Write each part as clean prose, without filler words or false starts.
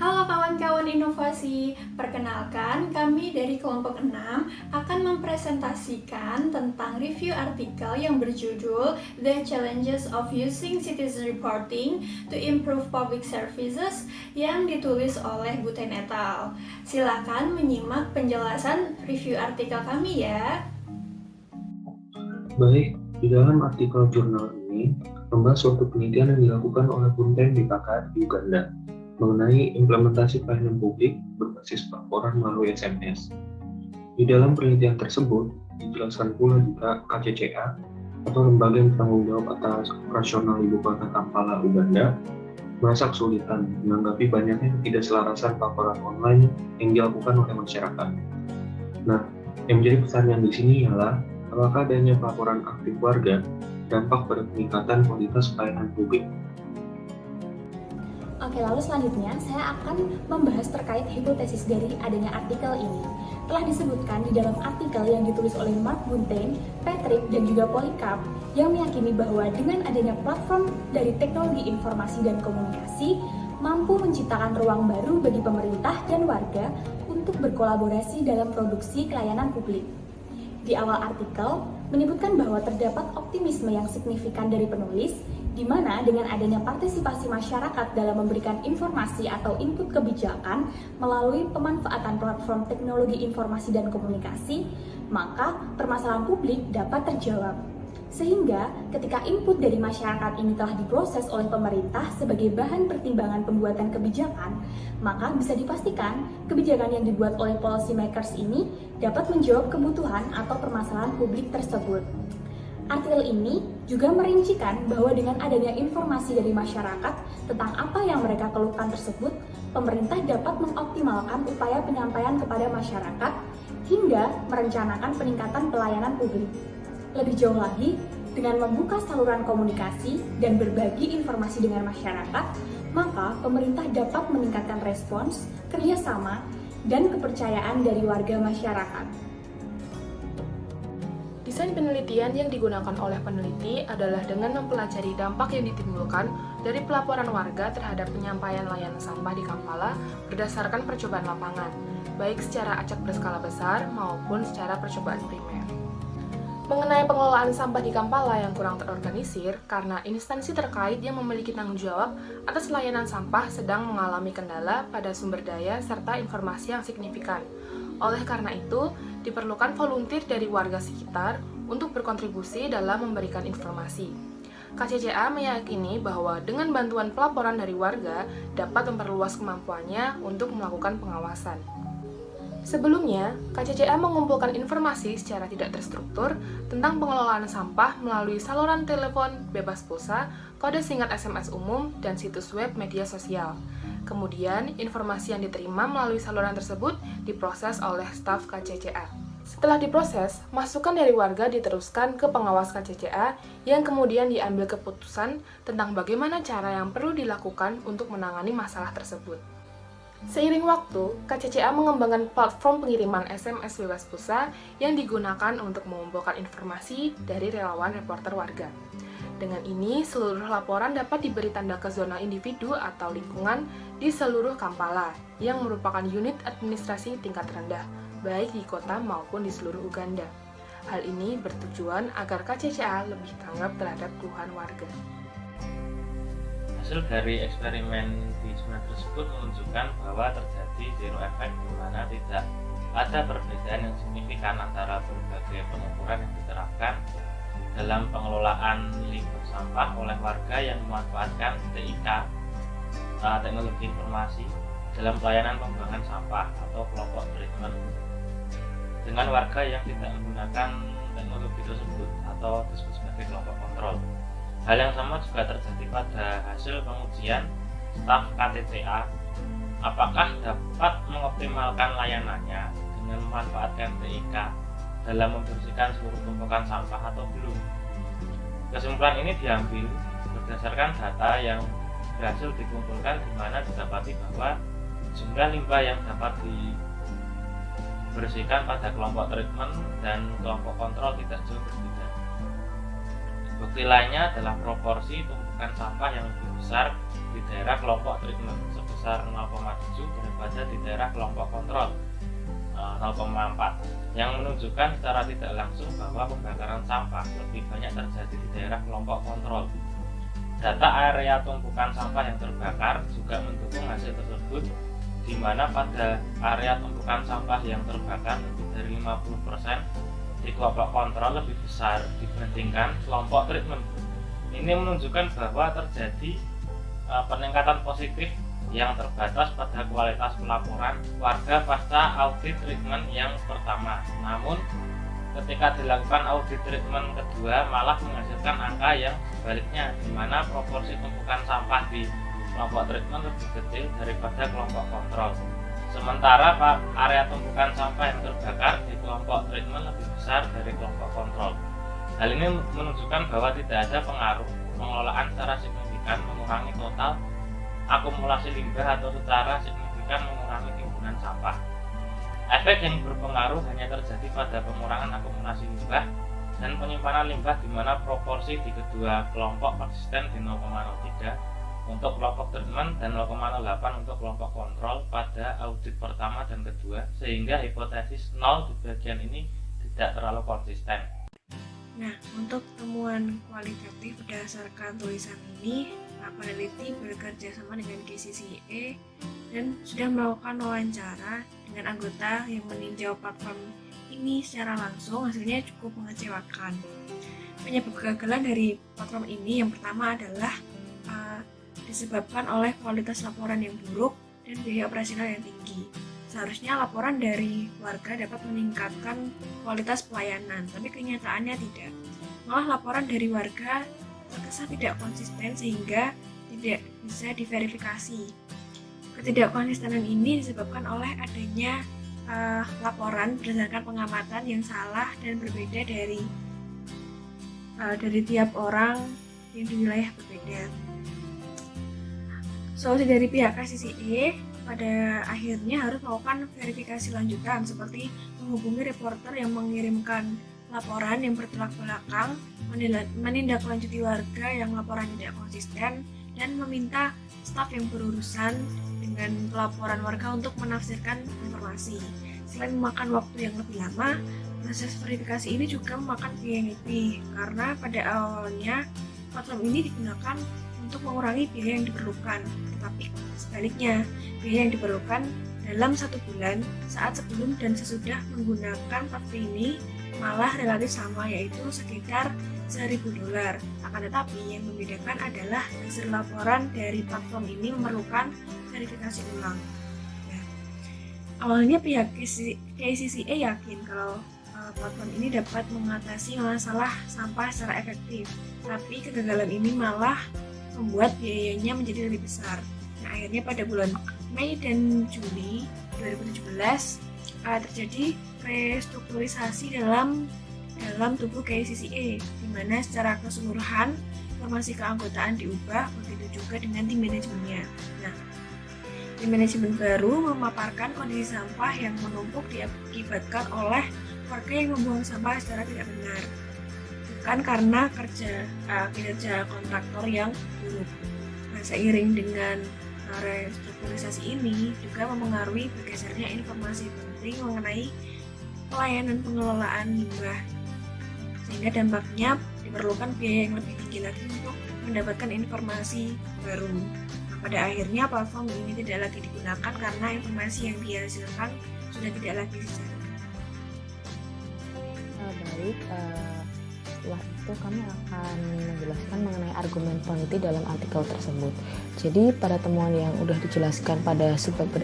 Halo kawan-kawan inovasi, perkenalkan kami dari kelompok 6 akan mempresentasikan tentang review artikel yang berjudul The Challenges of Using Citizen Reporting to Improve Public Services yang ditulis oleh Buten et al. Silakan menyimak penjelasan review artikel kami ya. Baik, di dalam artikel jurnal ini membahas suatu penelitian yang dilakukan oleh Buten di KKR di Uganda mengenai implementasi pelayanan publik berbasis laporan melalui SMS. Di dalam penelitian tersebut, dijelaskan pula jika KCCA atau lembaga yang bertanggung jawab atas operasional ibu kota Kampala, Uganda, merasa kesulitan menanggapi banyaknya ketidakselarasan laporan online yang dilakukan oleh masyarakat. Nah, yang menjadi pertanyaan di sini ialah apakah adanya pelaporan aktif warga dampak pada peningkatan kualitas pelayanan publik? Oke, lalu selanjutnya saya akan membahas terkait hipotesis dari adanya artikel ini. Telah disebutkan di dalam artikel yang ditulis oleh Mark Buten, Patrick, dan juga Polycarp yang meyakini bahwa dengan adanya platform dari teknologi informasi dan komunikasi mampu menciptakan ruang baru bagi pemerintah dan warga untuk berkolaborasi dalam produksi pelayanan publik. Di awal artikel menyebutkan bahwa terdapat optimisme yang signifikan dari penulis, di mana dengan adanya partisipasi masyarakat dalam memberikan informasi atau input kebijakan melalui pemanfaatan platform teknologi informasi dan komunikasi, maka permasalahan publik dapat terjawab. Sehingga ketika input dari masyarakat ini telah diproses oleh pemerintah sebagai bahan pertimbangan pembuatan kebijakan, maka bisa dipastikan kebijakan yang dibuat oleh policy makers ini dapat menjawab kebutuhan atau permasalahan publik tersebut. Artikel ini juga merincikan bahwa dengan adanya informasi dari masyarakat tentang apa yang mereka keluhkan tersebut, pemerintah dapat mengoptimalkan upaya penyampaian kepada masyarakat hingga merencanakan peningkatan pelayanan publik. Lebih jauh lagi, dengan membuka saluran komunikasi dan berbagi informasi dengan masyarakat, maka pemerintah dapat meningkatkan respons, kerjasama, dan kepercayaan dari warga masyarakat. Desain penelitian yang digunakan oleh peneliti adalah dengan mempelajari dampak yang ditimbulkan dari pelaporan warga terhadap penyampaian layanan sampah di Kampala berdasarkan percobaan lapangan, baik secara acak berskala besar maupun secara percobaan primer. Mengenai pengelolaan sampah di Kampala yang kurang terorganisir karena instansi terkait yang memiliki tanggung jawab atas layanan sampah sedang mengalami kendala pada sumber daya serta informasi yang signifikan. Oleh karena itu, diperlukan volunteer dari warga sekitar untuk berkontribusi dalam memberikan informasi. KCCA meyakini bahwa dengan bantuan pelaporan dari warga dapat memperluas kemampuannya untuk melakukan pengawasan. Sebelumnya, KCCA mengumpulkan informasi secara tidak terstruktur tentang pengelolaan sampah melalui saluran telepon bebas pulsa, kode singkat SMS umum, dan situs web media sosial. Kemudian, informasi yang diterima melalui saluran tersebut diproses oleh staf KCCA. Setelah diproses, masukan dari warga diteruskan ke pengawas KCCA yang kemudian diambil keputusan tentang bagaimana cara yang perlu dilakukan untuk menangani masalah tersebut. Seiring waktu, KCCA mengembangkan platform pengiriman SMS bebas pulsa yang digunakan untuk mengumpulkan informasi dari relawan reporter warga. Dengan ini, seluruh laporan dapat diberi tanda ke zona individu atau lingkungan di seluruh Kampala, yang merupakan unit administrasi tingkat rendah, baik di kota maupun di seluruh Uganda. Hal ini bertujuan agar KCCA lebih tanggap terhadap keluhan warga. Hasil dari eksperimen di zona tersebut menunjukkan bahwa terjadi zero effect, di mana tidak ada perbedaan yang signifikan antara berbagai pengukuran yang diterapkan dalam pengelolaan limbah sampah oleh warga yang memanfaatkan TIK, teknologi informasi, dalam pelayanan pembuangan sampah atau kelompok treatment, dengan warga yang tidak menggunakan teknologi tersebut atau disebut sebagai kelompok kontrol. Hal yang sama juga terjadi pada hasil pengujian staf KCCA, apakah dapat mengoptimalkan layanannya dengan memanfaatkan TIK dalam membersihkan seluruh tumpukan sampah atau belum. Kesimpulan ini diambil berdasarkan data yang berhasil dikumpulkan, di mana didapati bahwa jumlah limbah yang dapat dibersihkan pada kelompok treatment dan kelompok kontrol tidak jauh berbeda. Bukti lainnya adalah proporsi tumpukan sampah yang lebih besar di daerah kelompok treatment sebesar sebesar 0,7 daripada di daerah kelompok kontrol 0,4, yang menunjukkan secara tidak langsung bahwa pembakaran sampah lebih banyak terjadi di daerah kelompok kontrol. Data area tumpukan sampah yang terbakar juga mendukung hasil tersebut, di mana pada area tumpukan sampah yang terbakar lebih dari 50% di kelompok kontrol lebih besar dibandingkan kelompok treatment. Ini menunjukkan bahwa terjadi peningkatan positif yang terbatas pada kualitas pelaporan warga pasca audit treatment yang pertama. Namun ketika dilakukan audit treatment kedua malah menghasilkan angka yang sebaliknya, di mana proporsi tumpukan sampah di kelompok treatment lebih kecil daripada kelompok kontrol. Sementara area tumpukan sampah yang terbakar di kelompok treatment lebih besar dari kelompok kontrol. Hal ini menunjukkan bahwa tidak ada pengaruh pengelolaan secara signifikan mengurangi total akumulasi limbah atau secara signifikan mengurangi timbunan sampah. Efek yang berpengaruh hanya terjadi pada pengurangan akumulasi limbah dan penyimpanan limbah, di mana proporsi di kedua kelompok konsisten di 0,03 untuk kelompok treatment dan 0,08 untuk kelompok kontrol pada audit pertama dan kedua, sehingga hipotesis 0 di bagian ini tidak terlalu konsisten. Nah, untuk temuan kualitatif berdasarkan tulisan ini, Pak peneliti bekerja sama dengan KCCA dan sudah melakukan wawancara dengan anggota yang meninjau platform ini secara langsung. Hasilnya cukup mengecewakan. Penyebab kegagalan dari platform ini yang pertama adalah disebabkan oleh kualitas laporan yang buruk dan biaya operasional yang tinggi. Seharusnya laporan dari warga dapat meningkatkan kualitas pelayanan, tapi kenyataannya tidak. Malah laporan dari warga terkesan tidak konsisten sehingga tidak bisa diverifikasi. Ketidakkonsistenan ini disebabkan oleh adanya laporan berdasarkan pengamatan yang salah dan berbeda dari tiap orang yang di wilayah berbeda. Solusi dari pihak KCCA pada akhirnya harus melakukan verifikasi lanjutan, seperti menghubungi reporter yang mengirimkan laporan yang bertolak belakang, menindaklanjuti warga yang laporan tidak konsisten, dan meminta staf yang berurusan dengan pelaporan warga untuk menafsirkan informasi. Selain memakan waktu yang lebih lama, proses verifikasi ini juga memakan biaya yang lebih, karena pada awalnya platform ini digunakan untuk mengurangi biaya yang diperlukan, tetapi sebaliknya biaya yang diperlukan dalam 1 bulan saat sebelum dan sesudah menggunakan platform ini malah relatif sama, yaitu sekitar $1.000. Akan tetapi yang membedakan adalah hasil laporan dari platform ini memerlukan verifikasi ulang. Nah, awalnya pihak KCCA yakin kalau platform ini dapat mengatasi masalah sampah secara efektif, tapi kegagalan ini malah membuat biayanya menjadi lebih besar. Nah, akhirnya pada bulan Mei dan Juli 2017 terjadi restrukturisasi dalam tubuh KCCA, di mana secara keseluruhan informasi keanggotaan diubah, begitu juga dengan tim manajemennya. Nah, tim manajemen baru memaparkan kondisi sampah yang menumpuk diakibatkan oleh warga yang membuang sampah secara tidak benar, bukan karena kinerja kontraktor yang buruk. Nah, seiring dengan restrukturisasi ini juga mempengaruhi bergesernya informasi penting mengenai pelayanan pengelolaan limbah, sehingga dampaknya diperlukan biaya yang lebih tinggi lagi untuk mendapatkan informasi baru. Nah, pada akhirnya platform ini tidak lagi digunakan karena informasi yang dihasilkan sudah tidak lagi secara. Baik, setelah itu kami akan menjelaskan mengenai argumen peneliti dalam artikel tersebut. Jadi pada temuan yang sudah dijelaskan pada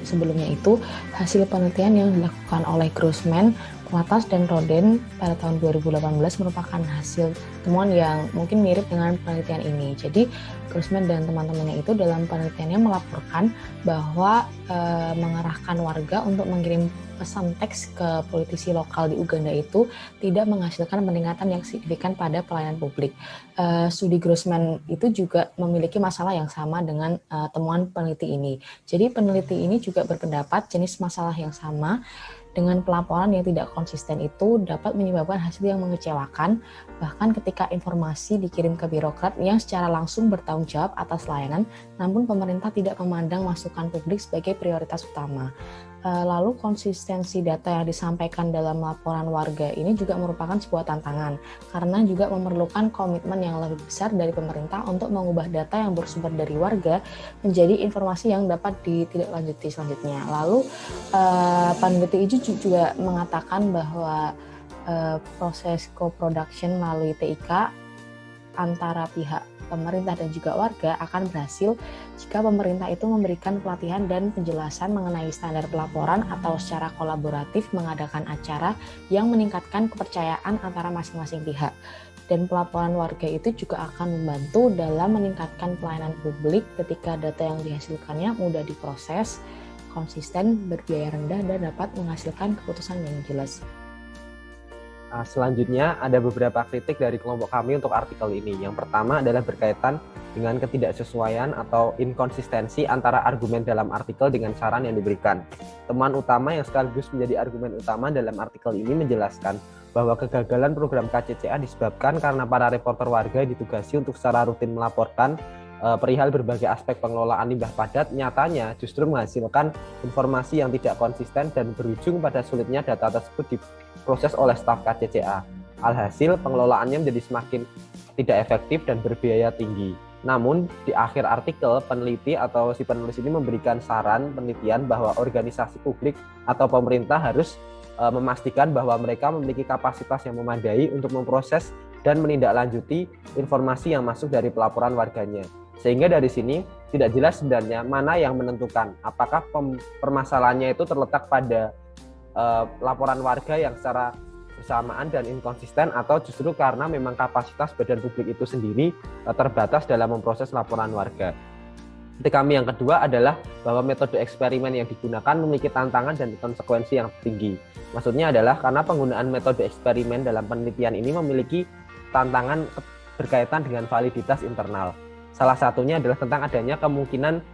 sebelumnya itu, hasil penelitian yang dilakukan oleh Grossman, Quatas, dan Roden pada tahun 2018 merupakan hasil temuan yang mungkin mirip dengan penelitian ini. Jadi Grossman dan teman-temannya itu dalam penelitiannya melaporkan bahwa mengarahkan warga untuk mengirim pesan teks ke politisi lokal di Uganda itu tidak menghasilkan peningkatan yang signifikan pada pelayanan publik. Studi Grossman itu juga memiliki masalah yang sama dengan temuan peneliti ini. Jadi peneliti ini juga berpendapat jenis masalah yang sama Dengan pelaporan yang tidak konsisten itu dapat menyebabkan hasil yang mengecewakan, bahkan ketika informasi dikirim ke birokrat yang secara langsung bertanggung jawab atas layanan, namun pemerintah tidak memandang masukan publik sebagai prioritas utama. Lalu konsistensi data yang disampaikan dalam laporan warga ini juga merupakan sebuah tantangan karena juga memerlukan komitmen yang lebih besar dari pemerintah untuk mengubah data yang bersumber dari warga menjadi informasi yang dapat ditindaklanjuti selanjutnya. Lalu peneliti itu juga mengatakan bahwa proses co-production melalui TIK antara pihak pemerintah dan juga warga akan berhasil jika pemerintah itu memberikan pelatihan dan penjelasan mengenai standar pelaporan atau secara kolaboratif mengadakan acara yang meningkatkan kepercayaan antara masing-masing pihak. Dan pelaporan warga itu juga akan membantu dalam meningkatkan pelayanan publik ketika data yang dihasilkannya mudah diproses, konsisten, berbiaya rendah, dan dapat menghasilkan keputusan yang jelas. Selanjutnya ada beberapa kritik dari kelompok kami untuk artikel ini. Yang pertama adalah berkaitan dengan ketidaksesuaian atau inkonsistensi antara argumen dalam artikel dengan saran yang diberikan. Temuan utama yang sekaligus menjadi argumen utama dalam artikel ini menjelaskan bahwa kegagalan program KCCA disebabkan karena para reporter warga ditugasi untuk secara rutin melaporkan perihal berbagai aspek pengelolaan limbah padat nyatanya justru menghasilkan informasi yang tidak konsisten dan berujung pada sulitnya data tersebut diproses oleh staf KCCA. Alhasil pengelolaannya menjadi semakin tidak efektif dan berbiaya tinggi. Namun di akhir artikel peneliti atau si penulis ini memberikan saran penelitian bahwa organisasi publik atau pemerintah harus memastikan bahwa mereka memiliki kapasitas yang memadai untuk memproses dan menindaklanjuti informasi yang masuk dari pelaporan warganya. Sehingga dari sini tidak jelas sebenarnya mana yang menentukan apakah permasalahannya itu terletak pada laporan warga yang secara bersamaan dan inkonsisten atau justru karena memang kapasitas badan publik itu sendiri terbatas dalam memproses laporan warga. Kritik kami yang kedua adalah bahwa metode eksperimen yang digunakan memiliki tantangan dan konsekuensi yang tinggi. Maksudnya adalah karena penggunaan metode eksperimen dalam penelitian ini memiliki tantangan berkaitan dengan validitas internal. Salah satunya adalah tentang adanya kemungkinan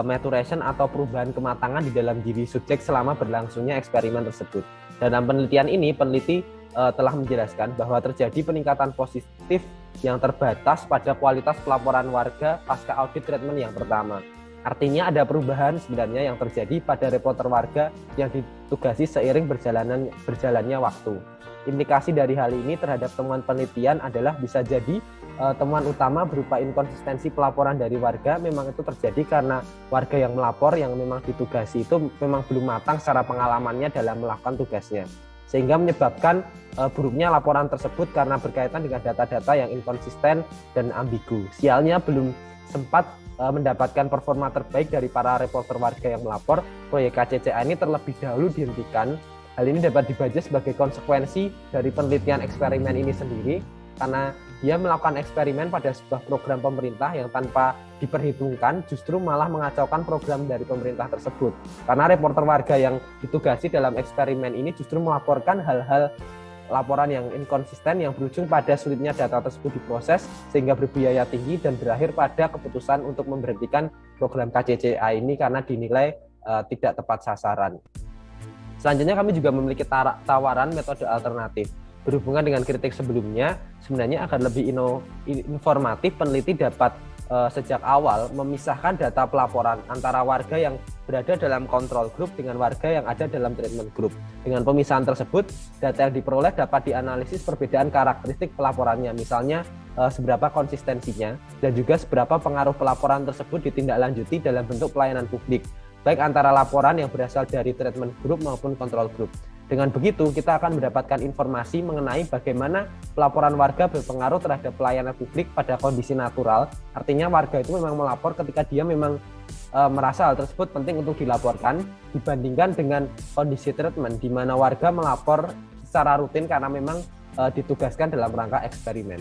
maturation atau perubahan kematangan di dalam diri subjek selama berlangsungnya eksperimen tersebut. Dalam penelitian ini, peneliti telah menjelaskan bahwa terjadi peningkatan positif yang terbatas pada kualitas pelaporan warga pasca audit treatment yang pertama. Artinya ada perubahan sebenarnya yang terjadi pada reporter warga yang ditugasi seiring berjalannya waktu. Implikasi dari hal ini terhadap temuan penelitian adalah bisa jadi temuan utama berupa inkonsistensi pelaporan dari warga memang itu terjadi karena warga yang melapor yang memang ditugasi itu memang belum matang secara pengalamannya dalam melakukan tugasnya. Sehingga menyebabkan buruknya laporan tersebut karena berkaitan dengan data-data yang inkonsisten dan ambigu. Sialnya belum sempat mendapatkan performa terbaik dari para reporter warga yang melapor, proyek KCCA ini terlebih dahulu dihentikan. Hal ini dapat dibaca sebagai konsekuensi dari penelitian eksperimen ini sendiri karena dia melakukan eksperimen pada sebuah program pemerintah yang tanpa diperhitungkan justru malah mengacaukan program dari pemerintah tersebut. Karena reporter warga yang ditugasi dalam eksperimen ini justru melaporkan hal-hal laporan yang inkonsisten yang berujung pada sulitnya data tersebut diproses sehingga berbiaya tinggi dan berakhir pada keputusan untuk memberhentikan program KCCA ini karena dinilai tidak tepat sasaran. Selanjutnya kami juga memiliki tawaran metode alternatif. Berhubungan dengan kritik sebelumnya, sebenarnya akan lebih informatif peneliti dapat sejak awal memisahkan data pelaporan antara warga yang berada dalam control group dengan warga yang ada dalam treatment group. Dengan pemisahan tersebut, data yang diperoleh dapat dianalisis perbedaan karakteristik pelaporannya, misalnya seberapa konsistensinya dan juga seberapa pengaruh pelaporan tersebut ditindaklanjuti dalam bentuk pelayanan publik, baik antara laporan yang berasal dari treatment group maupun control group. Dengan begitu, kita akan mendapatkan informasi mengenai bagaimana pelaporan warga berpengaruh terhadap pelayanan publik pada kondisi natural. Artinya warga itu memang melapor ketika dia memang merasa hal tersebut penting untuk dilaporkan, dibandingkan dengan kondisi treatment, di mana warga melapor secara rutin karena memang ditugaskan dalam rangka eksperimen.